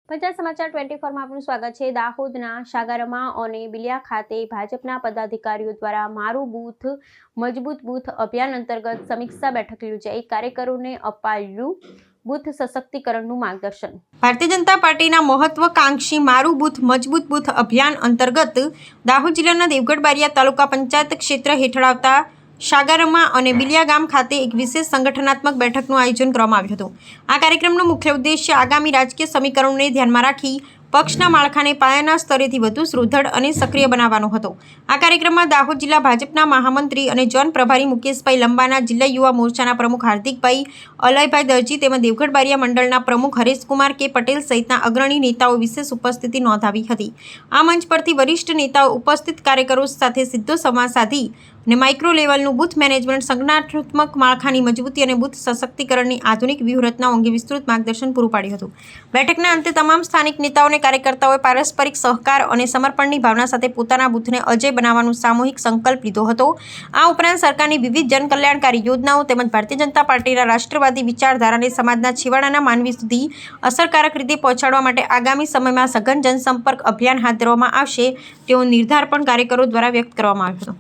પ્રજા સમાચાર 24માં આપનું સ્વાગત છે। દાહોદના સાગરમાં અને બિલિયા ખાતે ભાજપના પદાધિકારીઓ દ્વારા મારું બૂથ મજબૂત બૂથ અભિયાન અંતર્ગત સમીક્ષા બેઠક યોજાઈ। કાર્યકરોને અપાયું બૂથ સશક્તિકરણનું માર્ગદર્શન। ભારતીય જનતા પાર્ટીના મહત્વાકાંક્ષી મારું બૂથ મજબૂત બૂથ અભિયાન અંતર્ગત દાહોદ જિલ્લાના દેવગઢ બારિયા તાલુકા પંચાયત ક્ષેત્ર હેઠળ આવતા સાગરમાં અને બિલિયા ગામ ખાતે એક વિશેષ સંગઠનાત્મક બેઠકનું આયોજન કરવામાં આવ્યું હતું। આ કાર્યક્રમનો મુખ્ય ઉદ્દેશ્ય આગામી રાજકીય સમીકરણોને ધ્યાનમાં રાખી પક્ષના માળખાને પાયાના સ્તરેથી વધુ સુદૃઢ અને સક્રિય બનાવવાનો હતો। આ કાર્યક્રમમાં દાહોદ જિલ્લા ભાજપના મહામંત્રી અને ઝોન પ્રભારી મુકેશભાઈ લંબાના, જિલ્લા યુવા મોરચાના પ્રમુખ હાર્દિકભાઈ, અલયભાઈ દરજી તેમજ દેવગઢ બારિયા મંડળના પ્રમુખ હરેશકુમાર કે પટેલ સહિતના અગ્રણી નેતાઓ વિશેષ ઉપસ્થિતિ નોંધાવી હતી। આ મંચ પરથી વરિષ્ઠ નેતાઓ ઉપસ્થિત કાર્યકરો સાથે સીધો સંવાદ સાધી અને માઇક્રો લેવલનું બૂથ મેનેજમેન્ટ, સંગઠનાત્મક માળખાની મજબૂતી અને બૂથ સશક્તિકરણની આધુનિક વ્યૂહરચનાઓ અંગે વિસ્તૃત માર્ગદર્શન પૂરું પાડ્યું હતું। બેઠકના અંતે તમામ સ્થાનિક નેતાઓ અને કાર્યકર્તાઓએ પારસ્પરિક સહકાર અને સમર્પણની ભાવના સાથે પોતાના બૂથને અજેય બનાવવાનો સામૂહિક સંકલ્પ લીધો હતો। આ ઉપરાંત સરકારની વિવિધ જનકલ્યાણકારી યોજનાઓ તેમજ ભારતીય જનતા પાર્ટીના રાષ્ટ્રવાદી વિચારધારાને સમાજના છેવાડાના માનવી સુધી અસરકારક રીતે પહોંચાડવા માટે આગામી સમયમાં સઘન જનસંપર્ક અભિયાન હાથ ધરવામાં આવશે તેવો નિર્ધાર પણ કાર્યકરો દ્વારા વ્યક્ત કરવામાં આવ્યો હતો।